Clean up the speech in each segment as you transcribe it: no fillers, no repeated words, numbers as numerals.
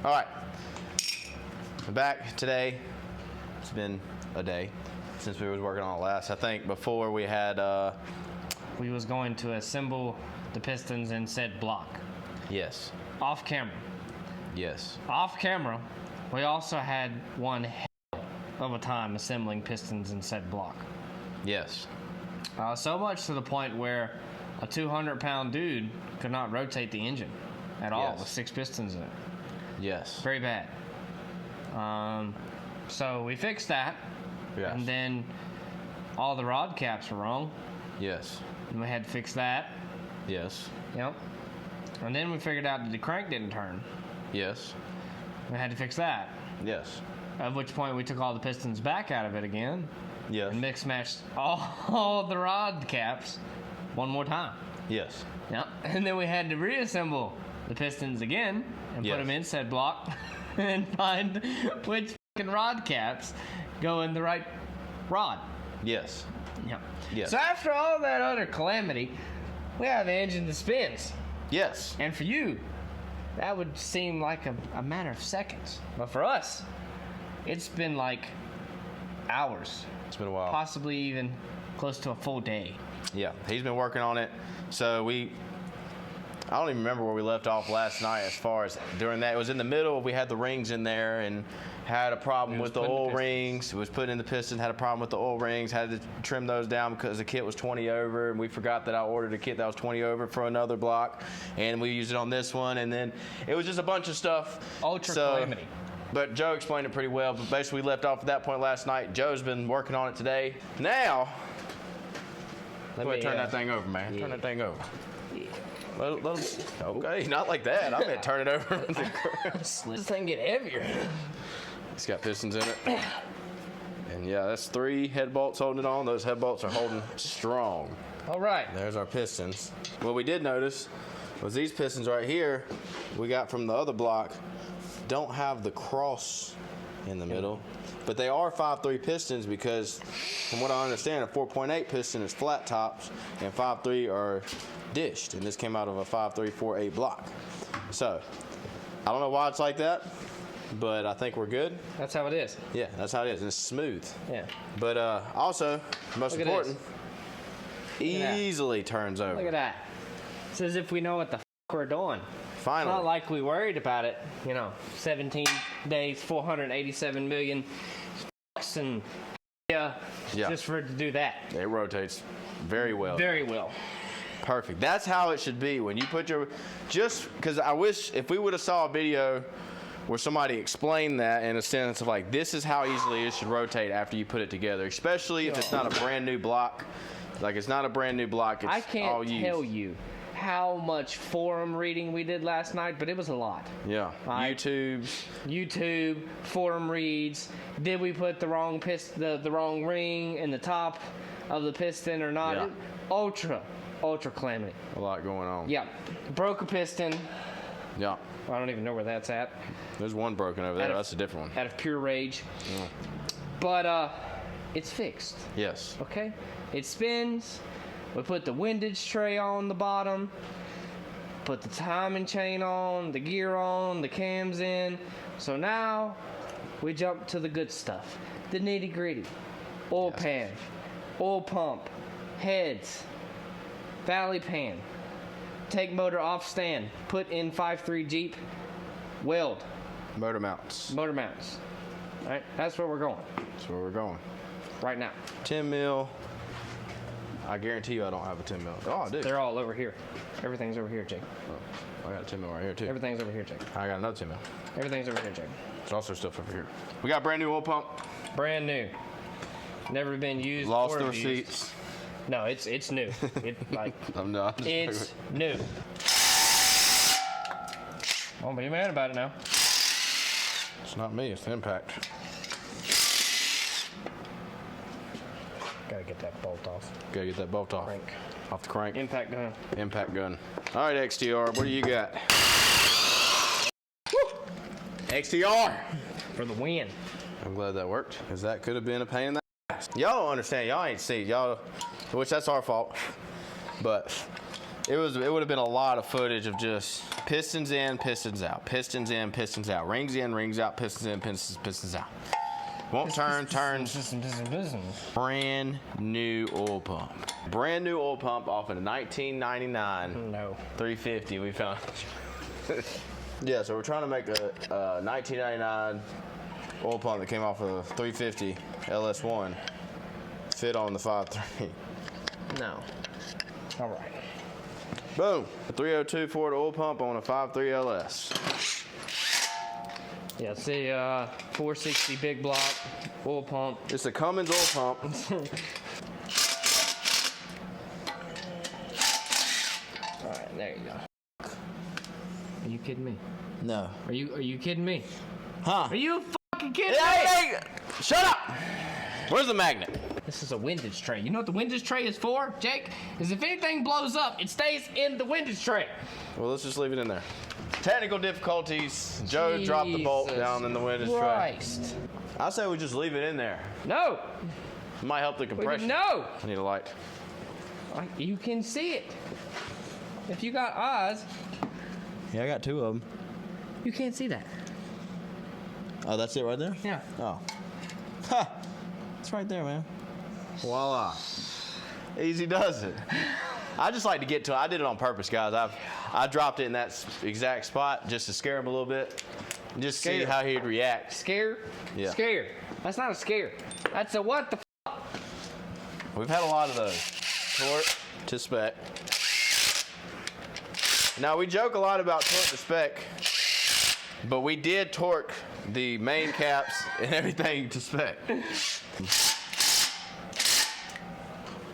All right. I'm back today. It's been a day since we was working on it last. I think before we had we was going to assemble the pistons in said block. Yes. Off camera. Yes. Off camera, we also had one hell of a time assembling pistons in said block. Yes. So much to the point where a 200-pound dude could not rotate the engine at all with 6 pistons in it. Yes. Very bad. So we fixed that. Yes. And then all the rod caps were wrong. Yes. And we had to fix that. Yes. Yep. And then we figured out that the crank didn't turn. Yes. We had to fix that. Yes. At which point we took all the pistons back out of it again. Yes. And mix matched all the rod caps one more time. Yes. Yep. And then we had to reassemble the pistons again and put them in said block and find which fucking rod caps go in the right rod. Yes. Yep. Yes. So after all that utter calamity, we have an engine that spins. Yes. And for you, that would seem like a matter of seconds. But for us, it's been like hours. It's been a while. Possibly even close to a full day. Yeah, he's been working on it. So I don't even remember where we left off last night as far as during that. It was in the middle. We had the rings in there and had a problem with the oil rings. It was putting in the piston, had a problem with the oil rings, had to trim those down because the kit was 20 over, and we forgot that I ordered a kit that was 20 over for another block, and we used it on this one, and then it was just a bunch of stuff. Ultra calamity. But Joe explained it pretty well, but basically we left off at that point last night. Joe's been working on it today. Now, let me turn that thing over, man. Yeah. Turn that thing over. Yeah. Okay, not like that. I meant turn it over. Let this thing get heavier. It's got pistons in it. And yeah, that's 3 head bolts holding it on. Those head bolts are holding strong. All right. There's our pistons. What we did notice was these pistons right here we got from the other block don't have the cross in the middle. But they are 5.3 pistons because, from what I understand, a 4.8 piston is flat tops and 5.3 are dished. And this came out of a 5.3 4.8 block. So, I don't know why it's like that, but I think we're good. That's how it is. Yeah, that's how it is. And it's smooth. Yeah. But also, most important, easily turns over. Look at that. It's as if we know what the we're doing. Finally. Not like we worried about it, 17 days, 487 million and just for it to do that. It rotates very well. Very well. Perfect. That's how it should be. When you put just because I wish if we would have saw a video where somebody explained that in a sense of like, this is how easily it should rotate after you put it together, especially if it's not a brand new block. Like it's not a brand new block. It's I can't all used. tell you how much forum reading we did last night, but it was a lot. Yeah. YouTube, forum reads. Did we put the wrong the wrong ring in the top of the piston or not? Yeah. Ultra calamity. a lot going on. Yeah. Broke a piston. Yeah. I don't even know where that's at. There's one broken over there. That's a different one. Out of pure rage. Yeah. But it's fixed. Yes. Okay? It spins. We put the windage tray on the bottom, put the timing chain on, the gear on, the cams in. So now we jump to the good stuff. The nitty gritty. Oil pan, oil pump, heads, valley pan, take motor off stand, put in 5.3 Jeep, weld. Motor mounts. All right, that's where we're going. That's where we're going. Right now. 10 mil. I guarantee you I don't have a 10 mil. Oh, I do. They're all over here. Everything's over here, Jake. Oh, I got a 10 mil right here, too. Everything's over here, Jake. I got another 10 mil. Everything's over here, Jake. There's also stuff over here. We got brand new oil pump. Brand new. Never been used. Lost or the abused. receipts. No, it's new. I'm not. It's new. Don't be mad about it now. It's not me. It's the impact. Gotta get that bolt off. Gotta get that bolt off. Crank. Off the crank. Impact gun. Impact gun. All right, XTR. What do you got? Woo! XTR. For the win. I'm glad that worked, because that could have been a pain in the ass. Y'all don't understand. Y'all ain't see. Y'all, which that's our fault. But it would have been a lot of footage of just Pistons in, pistons out. Pistons in, pistons out. Rings in, rings out. Pistons in, pistons out. Won't turn, turns. Brand new oil pump. Brand new oil pump off of a 1999 No. 350 we found. Yeah, so we're trying to make a 1999 oil pump that came off of a 350 LS1 fit on the 5.3. No. All right. Boom. A 302 Ford oil pump on a 5.3 LS. Yeah, it's a 460 big block oil pump. It's a Cummins oil pump. All right, there you go. Are you kidding me? No. Are you kidding me? Huh? Are you fucking kidding me? Hey, shut up! Where's the magnet? This is a windage tray. You know what the windage tray is for, Jake? Is if anything blows up, it stays in the windage tray. Well, let's just leave it in there. Technical difficulties. Joe dropped the bolt down in the windage tray. Christ. I say we just leave it in there. No. It might help the compression. No. I need a light. You can see it. If you got eyes, Yeah, I got two of them. you can't see that. Oh, that's it right there? Yeah. Oh. Ha! It's right there, man. Voila. Easy does it. I just like to get to it. I did it on purpose, guys. I dropped it in that exact spot just to scare him a little bit. Just see Scare. how he'd react. Scare? Yeah. Scare. That's not a scare. That's a what the We've had a lot of those. Torque to spec. Now, we joke a lot about torque to spec, but we did torque the main caps and everything to spec.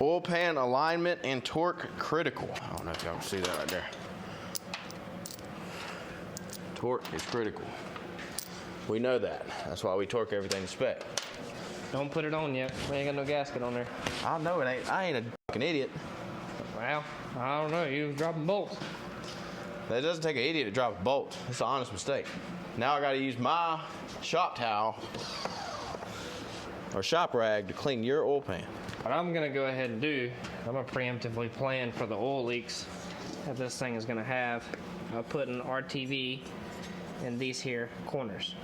Oil pan alignment and torque critical. I don't know if y'all can see that right there. Torque is critical. We know that. That's why we torque everything to spec. Don't put it on yet. We ain't got no gasket on there. I know it ain't. I ain't a fucking idiot. Well, I don't know. You was dropping bolts. That doesn't take an idiot to drop a bolt. It's an honest mistake. Now I got to use my shop towel or shop rag to clean your oil pan. What I'm gonna go ahead and do, I'm gonna preemptively plan for the oil leaks that this thing is gonna have. I'll put an RTV in these here corners.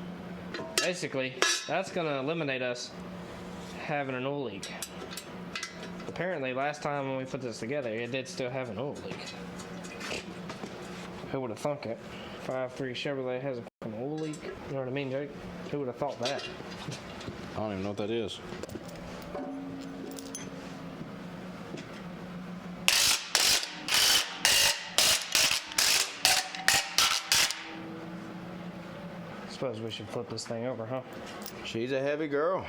Basically, that's gonna eliminate us having an oil leak. Apparently, last time when we put this together, it did still have an oil leak. Who would have thunk it? 5.3 Chevrolet has a fucking oil leak. You know what I mean, Jake? Who would have thought that? I don't even know what that is. Suppose we should flip this thing over, huh? She's a heavy girl.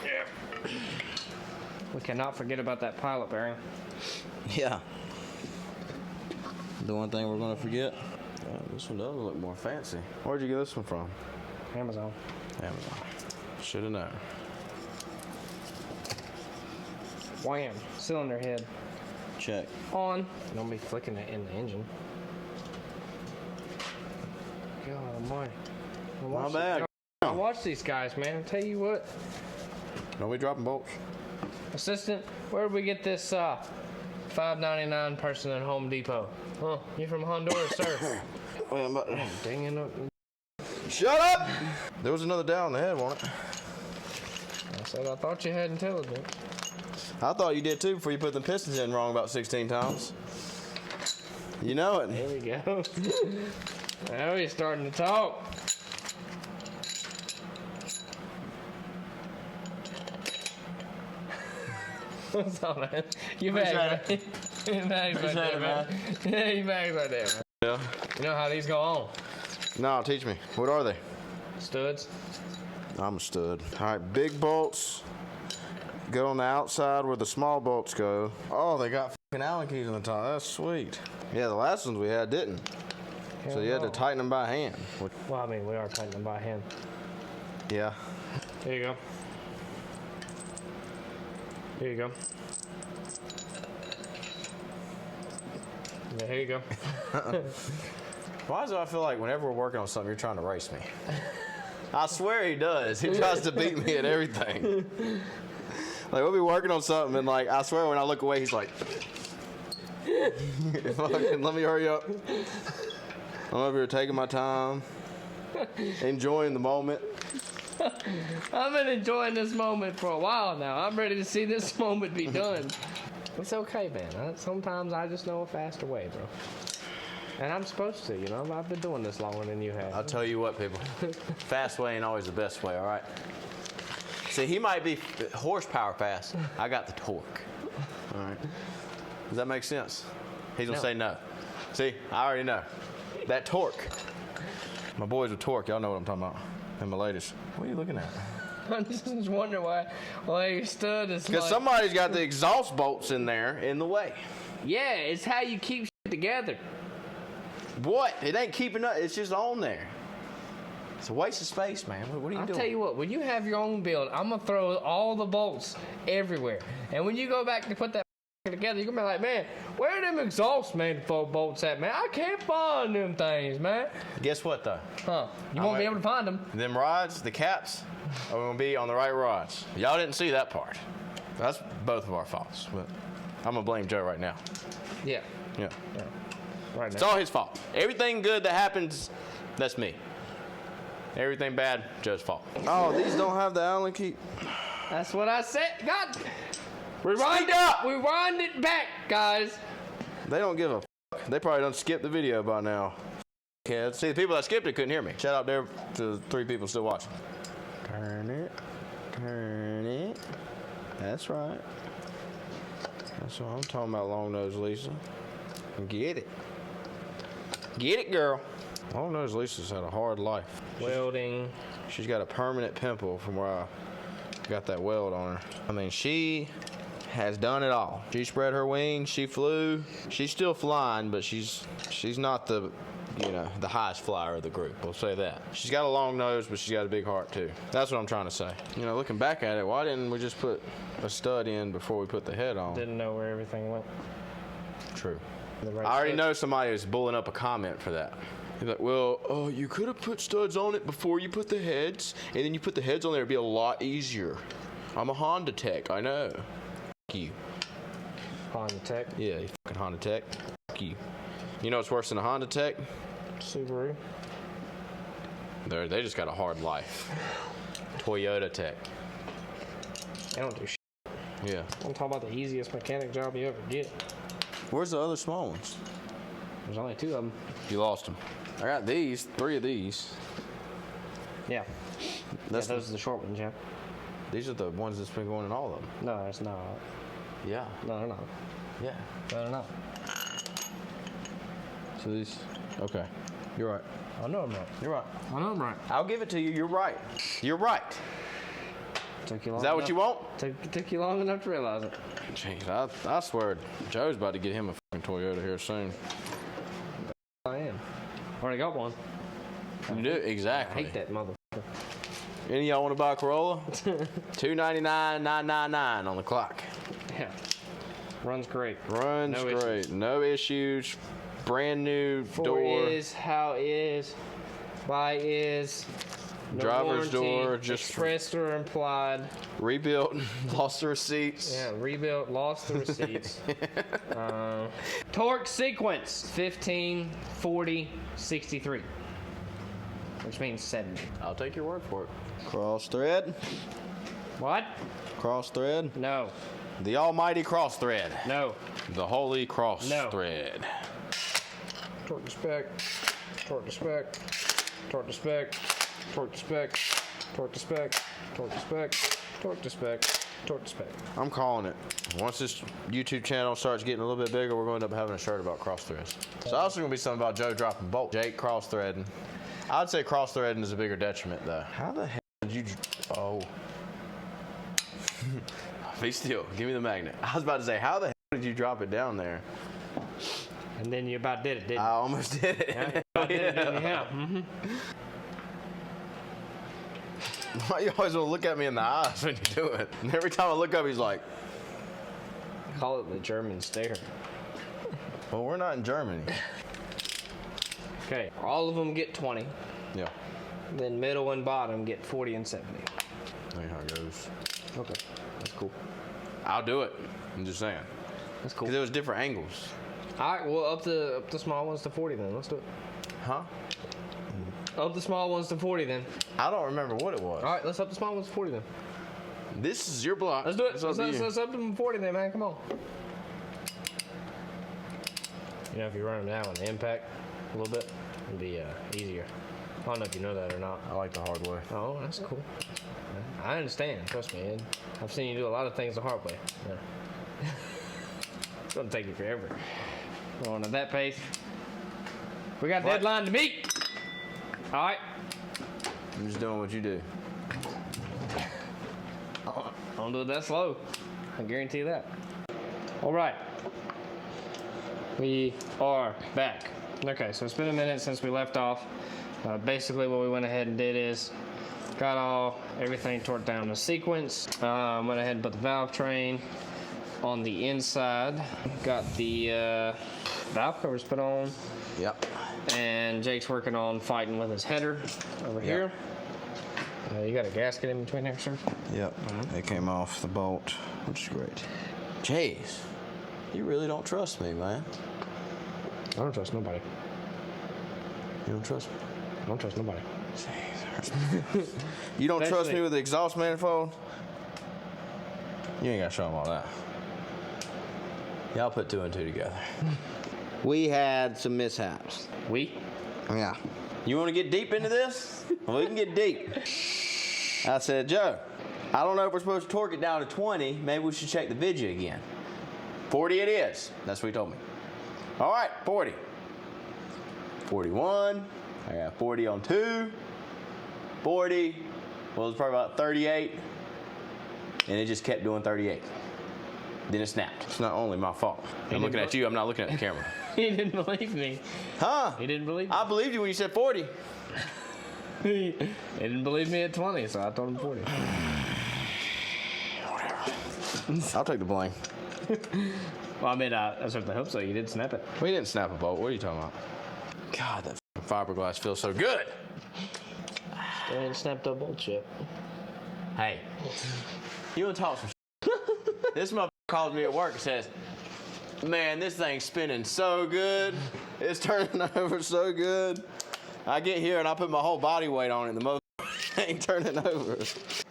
Yeah. We cannot forget about that pilot bearing. Yeah. The one thing we're going to forget. This one does look more fancy. Where'd you get this one from? Amazon. Amazon. Should have known. Wham. Cylinder head. Check. On. Don't be flicking it in the engine. God almighty. My bad. I watch these guys, man. I tell you what. Don't be dropping bolts. Assistant, where did we get this $5.99 person at Home Depot? Huh? You from Honduras, sir? Wait, I'm about to... Dang it. Shut up! There was another down in the head, wasn't it? I said I thought you had intelligence. I thought you did too before you put the pistons in wrong about 16 times. You know it. There we go. Now he's starting to talk. What's up, man? You back, man. You back right there, man. Yeah, you back right there, man. Yeah. You know how these go on? No, teach me. What are they? Studs. I'm a stud. All right, big bolts go on the outside where the small bolts go. Oh, they got fucking Allen keys on the top. That's sweet. Yeah, the last ones we had didn't. Hell So you had to no. tighten them by hand. Well, I mean, we are tightening them by hand. Yeah. Here you go. Here you go. Yeah, here you go. Why do I feel like whenever we're working on something, you're trying to race me? I swear he does. He tries to beat me at everything. Like, we'll be working on something, and like, I swear when I look away, he's like, Fucking let me hurry up. I'm over here taking my time, enjoying the moment. I've been enjoying this moment for a while now. I'm ready to see this moment be done. It's okay, man. Sometimes I just know a faster way, bro. And I'm supposed to, you know. I've been doing this longer than you have. I'll tell you what, people. Fast way ain't always the best way, all right? See, he might be horsepower fast. I got the torque. All right. Does that make sense? He's going to say no. See, I already know. That torque. My boys with torque, y'all know what I'm talking about. And my ladies. What are you looking at? I'm just wondering why your stud is Because like... somebody's got the exhaust bolts in there in the way. Yeah, it's how you keep shit together. What? It ain't keeping up. It's just on there. It's a waste of space, man. What are you doing? I'll tell you what, when you have your own build, I'm going to throw all the bolts everywhere. And when you go back to put that together, you're going to be like, man, where are them exhaust manifold bolts at, man? I can't find them things, man. Guess what, though? Huh. You won't be able to find them. Them rods, the caps, are going to be on the right rods. Y'all didn't see that part. That's both of our faults. But I'm going to blame Joe right now. Yeah. Yeah. Right It's now. all his fault. Everything good that happens, that's me. Everything bad, Joe's fault. Oh, these don't have the Allen key. That's what I said. God. Rewind Speak up. Rewind it back, guys. They don't give a fuck. They probably done skipped the video by now. Kids. See, the people that skipped it couldn't hear me. Shout out there to the 3 people still watching. Turn it. Turn it. That's right. That's what I'm talking about, long nose Lisa. Get it. Get it, girl. Long nose Lisa's had a hard life. Welding. She's got a permanent pimple from where I got that weld on her. I mean, she has done it all. She spread her wings. She flew. She's still flying, but she's not the, the highest flyer of the group. We'll say that. She's got a long nose, but she's got a big heart too. That's what I'm trying to say. Looking back at it, why didn't we just put a stud in before we put the head on? Didn't know where everything went. True. Right I already know somebody was bulling up a comment for that. He's like, well, you could have put studs on it before you put the heads, and then you put the heads on there, it'd be a lot easier. I'm a Honda tech, I know. F you. Honda Tech. Yeah, you fucking Honda tech. F you. You know what's worse than a Honda tech? Subaru. They just got a hard life. Toyota tech. They don't do shit. Yeah. I'm talking about the easiest mechanic job you ever get. Where's the other small ones? There's only 2 of them. You lost them. I got 3 of these. Yeah. Those are the short ones, yeah. These are the ones that's been going in all of them. No, it's not. Yeah. No, they're not. Yeah. No, they're not. So these. Okay. You're right. I know I'm right. You're right. I know I'm right. I'll give it to you. You're right. You're right. Took you long Is that what you want? Took you long enough to realize it. Jeez, I swear, Joe's about to get him a fucking Toyota here soon. I am. Already got one. You do? Exactly. I hate that motherfucker. Any of y'all want to buy a Corolla? $299,999 on the clock. Yeah. Runs great. Runs No great. issues. No issues. Brand new door. Is, how is, why is, no Driver's warranty, door, just expressed or implied. rebuilt. Lost the receipts. Yeah, rebuilt, lost the receipts. Torque sequence 15, 40, 63. Which means 70. I'll take your word for it. Cross thread. What? Cross thread. No. The almighty cross thread. No. The holy cross No. thread. Torque to spec. Torque to spec. Torque to spec. Torque to spec. Torque to spec. Torque to spec. Torque to spec. Torque to spec. I'm calling it. Once this YouTube channel starts getting a little bit bigger, we're going to end up having a shirt about cross threads. It's also going to be something about Joe dropping bolts. Jake cross threading. I'd say cross threading is a bigger detriment, though. How the hell did you? Oh. Be still. Give me the magnet. I was about to say, how the hell did you drop it down there? And then you about did it, didn't you? I almost did it. Yeah, about did it, didn't you? Yeah. Mm-hmm. Why you always want to look at me in the eyes when you do it? And every time I look up, he's like, Call it the German stare. well, we're not in Germany. Okay, all of them get 20. Yeah. Then middle and bottom get 40 and 70. That's how it goes. Okay, that's cool. I'll do it. I'm just saying. That's cool. Because it was different angles. All right, well, up the small ones to 40 then. Let's do it. Huh? Up the small ones to 40 then. I don't remember what it was. All right, let's up the small ones to 40 then. This is your block. Let's do it. It's up to you. Let's up them 40 then, man. Come on. You know, if you run them down with the impact a little bit, it'll be easier. I don't know if you know that or not. I like the hard way. Oh, that's cool. I understand. Trust me, Ed. I've seen you do a lot of things the hard way. Yeah. It's gonna take you forever. Going at that pace. We got a deadline to meet. All right. I'm just doing what you do. Don't do it that slow. I guarantee you that. All right. We are back. Okay, so it's been a minute since we left off. Basically, what we went ahead and did is got everything torqued down to sequence. Went ahead and put the valve train on the inside. Got the valve covers put on. Yep. And Jake's working on fighting with his header over here. You got a gasket in between there, sir? Yep. It came off the bolt, which is great. Jeez, you really don't trust me, man. I don't trust nobody. You don't trust me? I don't trust nobody. Jeez. You don't trust me with the exhaust manifold? You ain't got to show them all that. Y'all put 2 and 2 together. We had some mishaps. We? Yeah. You want to get deep into this? Well, we can get deep. I said, Joe, I don't know if we're supposed to torque it down to 20. Maybe we should check the vidya again. 40 it is. That's what he told me. All right, 40. 41. I got 40 on 2. 40. Well, it was probably about 38. And it just kept doing 38. Then it snapped. It's not only my fault. I'm looking at you. I'm not looking at the camera. He didn't believe me. Huh? He didn't believe me. I believed you when you said 40. He didn't believe me at 20, so I told him 40. Whatever. I'll take the blame. Well, I mean, I certainly hope so. You did snap it. We didn't snap a bolt. What are you talking about? God, that fiberglass feels so good. Still ain't snapped up bolt yet. Hey, you want to talk some shit? This motherfucker calls me at work and says, man, this thing's spinning so good. It's turning over so good. I get here and I put my whole body weight on it and the motherfucker ain't turning over.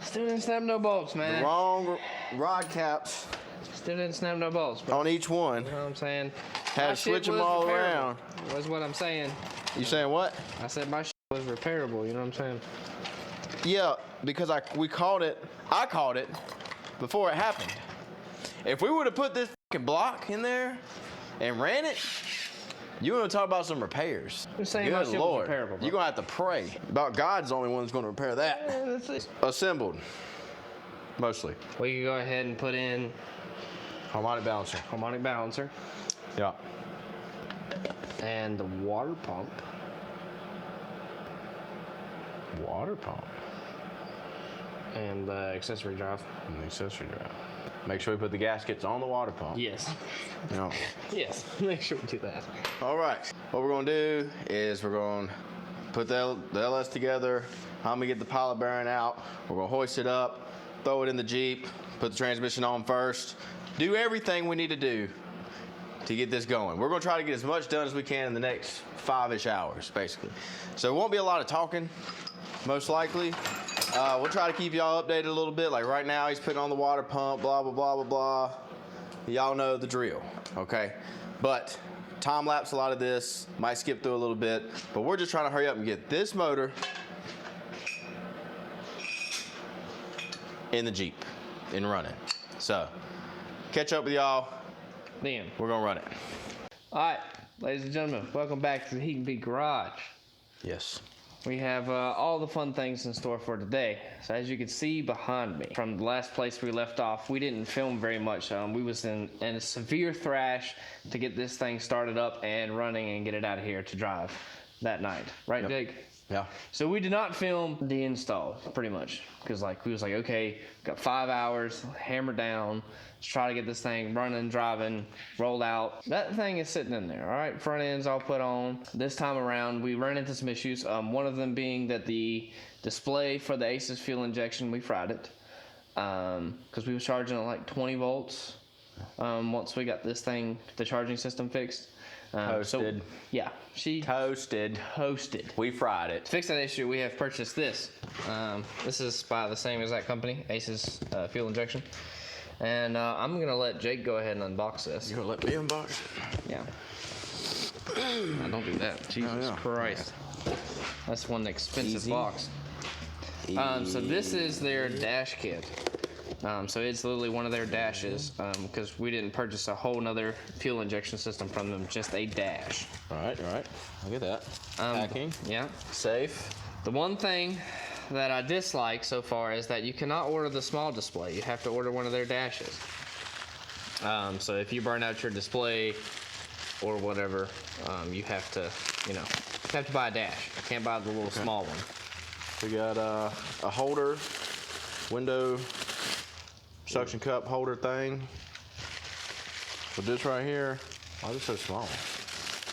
Still didn't snap no bolts, man. The wrong rod caps Still didn't snap no bolts, bro. on each one. You know what I'm saying? Had My to switch shit them was all repairable. around. Was what I'm saying. You saying what? I said my shit was repairable. You know what I'm saying? Yeah, because I caught it before it happened. If we would have put this fucking block in there and ran it, you want to talk about some repairs. I'm saying my Good shit Lord. was repairable, bro. You're going to have to pray. About God's the only one that's going to repair that. Yeah, that's it. Assembled. Mostly. We can go ahead and put in Harmonic balancer. harmonic balancer Yeah. and the water pump. Water pump. And the accessory drive. And the accessory drive. Make sure we put the gaskets on the water pump. Yes. No. Yes. Make sure we do that. All right. What we're going to do is we're going to put the LS together. I'm going to get the pilot bearing out. We're going to hoist it up, throw it in the Jeep, put the transmission on first. Do everything we need to do to get this going. We're going to try to get as much done as we can in the next 5-ish hours, basically. So it won't be a lot of talking, most likely. We'll try to keep y'all updated a little bit. Like right now, he's putting on the water pump, blah, blah, blah, blah, blah. Y'all know the drill, okay? But time lapse a lot of this, might skip through a little bit, but we're just trying to hurry up and get this motor in the Jeep and running. So, catch up with y'all. Then. We're gonna run it. All right, ladies and gentlemen, welcome back to the Heat and Beat Garage. Yes. We have all the fun things in store for today. So as you can see behind me, from the last place we left off, we didn't film very much. We was in a severe thrash to get this thing started up and running and get it out of here to drive that night. Right, Yep. Jake? Yeah. So we did not film the install, pretty much. Because we was like, okay, got 5 hours, hammer down. Let's try to get this thing running, driving, rolled out. That thing is sitting in there, all right? Front end's all put on. This time around, we ran into some issues. One of them being that the display for the ACES fuel injection, we fried it. Because we was charging at like 20 volts once we got this thing, the charging system fixed. Toasted. Yeah, she Toasted. toasted. We fried it. To fix that issue, we have purchased this. This is by the same exact company, Ace's fuel injection. And I'm gonna let Jake go ahead and unbox this. You gonna let me unbox it? Yeah. Nah, don't do that. Jesus Christ. That's one expensive Easy. box. So this is their dash kit. So it's literally one of their dashes because we didn't purchase a whole nother fuel injection system from them, just a dash. All right. Look at that. Packing. Yeah. Safe. The one thing that I dislike so far is that you cannot order the small display. You have to order one of their dashes. So if you burn out your display or whatever, you have to, buy a dash. You can't buy the little small one. We got a holder, window suction cup holder thing. With this right here, oh, this is so small.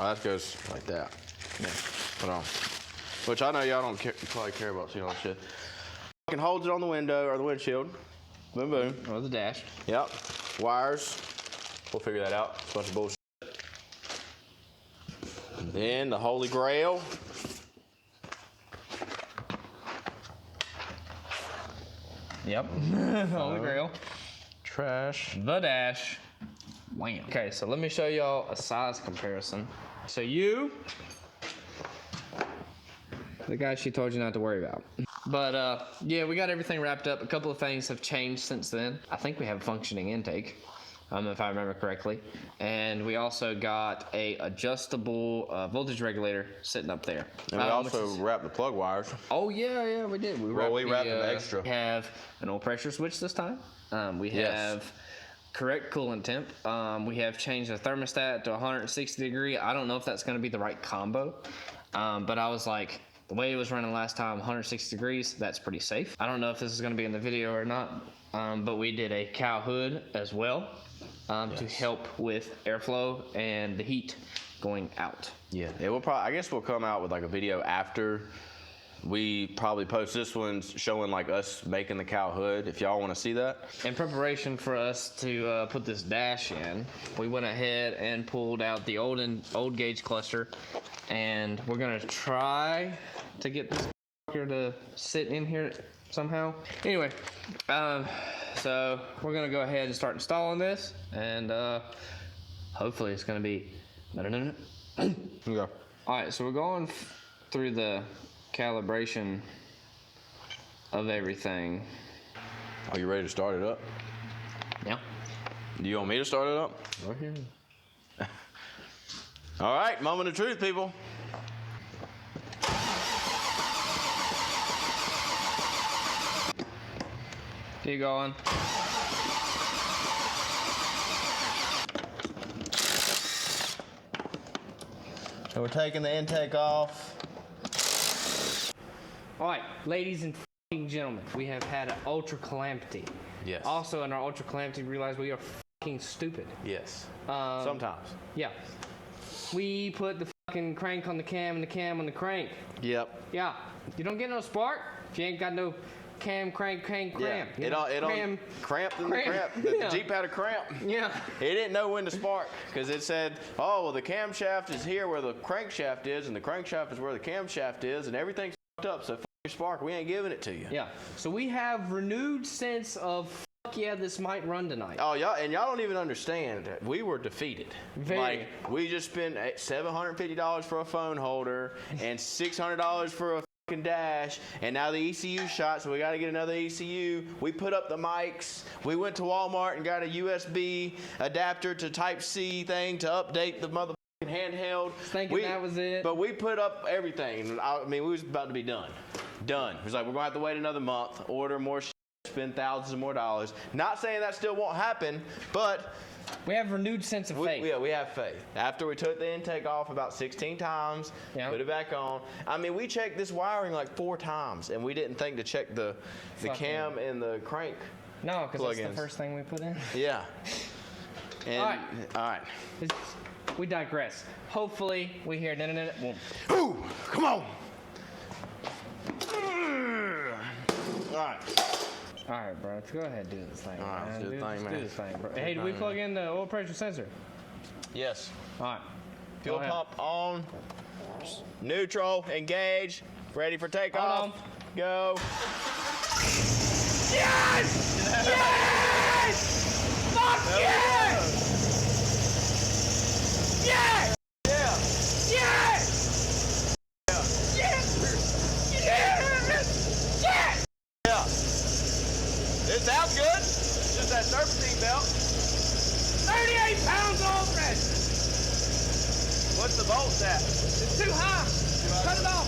Oh, that goes like that. Yeah. Hold on. Which I know y'all don't probably care about seeing all that shit. Fucking holds it on the window or the windshield. Boom, boom. Or the dash. Yep. Wires. We'll figure that out. It's a bunch of bullshit. And then the Holy Grail. Yep. Holy Grail. Trash. The dash. Wham. Okay, so let me show y'all a size comparison. So the guy she told you not to worry about. But yeah, we got everything wrapped up. A couple of things have changed since then. I think we have a functioning intake, if I remember correctly. And we also got a adjustable voltage regulator sitting up there. And we also wrapped the plug wires. Oh yeah, we did. We wrapped them extra. We have an oil pressure switch this time. We have correct coolant temp. We have changed the thermostat to 160 degree. I don't know if that's going to be the right combo, but I was like, the way it was running last time, 160 degrees, that's pretty safe. I don't know if this is going to be in the video or not, but we did a cow hood as well to help with airflow and the heat going out. Yeah, it will probably. I guess we'll come out with like a video after we probably post this one showing like us making the cow hood. If y'all want to see that. In preparation for us to put this dash in, we went ahead and pulled out the old gauge cluster, and we're gonna try to get this to sit in here somehow. Anyway, so we're gonna go ahead and start installing this, and hopefully it's gonna be. Okay. All right, so we're going through the calibration of everything. Are you ready to start it up? Yeah. Do you want me to start it up? Right here. All right, moment of truth, people. Keep going. So we're taking the intake off. All right, ladies and gentlemen, we have had an ultra calamity. Yes. Also, in our ultra calamity, we realized we are stupid. Yes. Sometimes. Yeah. We put the crank on the cam and the cam on the crank. Yep. Yeah. You don't get no spark if you ain't got no cam, crank, crank, cramp. Yeah. It all cramped in the cramp. The Jeep had a cramp. Yeah. It didn't know when to spark because it said, oh, well, the camshaft is here where the crankshaft is, and the crankshaft is where the camshaft is, and everything's fucked up, so fuck your spark. We ain't giving it to you. Yeah. So we have renewed sense of, fuck yeah, this might run tonight. Oh, y'all don't even understand. We were defeated. Very. Like, we just spent $750 for a phone holder and $600 for a fucking dash, and now the ECU shot, so we got to get another ECU. We put up the mics. We went to Walmart and got a USB adapter to Type-C thing to update the motherfucking handheld. Thinking that was it. But we put up everything. I mean, we was about to be done. It was like, we're going to have to wait another month, order more shit, spend thousands of more dollars. Not saying that still won't happen, but we have renewed sense of faith. Yeah, we have faith. After we took the intake off about 16 times, put it back on. I mean, we checked this wiring like 4 times, and we didn't think to check the cam and the crank. No, because that's the first thing we put in. Yeah. And, all right. We digress. Hopefully, we hear Ooh, come on. All right. All right, bro. Let's go ahead and do this thing. All right, let's do the thing, man. Do this thing, bro. Hey, did we plug in the oil pressure sensor? Yes. All right. Fuel Go ahead. pump on. Neutral, engage, ready for takeoff. Hold on. Go. Yes! Yes! Fuck yes! Yes! Yeah. Yes! Yeah. Yes! Yes! Yes! Yeah. It sounds good. Just that serpentine belt. 38 pounds already. What's the volts at? It's too high. Cut it off.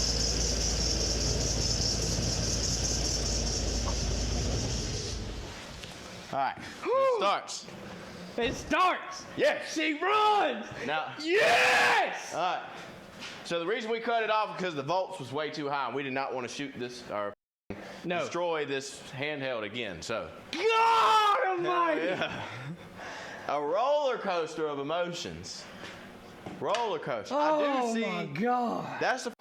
All right. Whew. It starts. It starts. Yes. She runs. Now. Yes! All right. So the reason we cut it off because the volts was way too high, and we did not want to shoot this or No. destroy this handheld again. So. God almighty. Yeah. A roller coaster of emotions. Roller coaster. I Oh do see. my God. That's the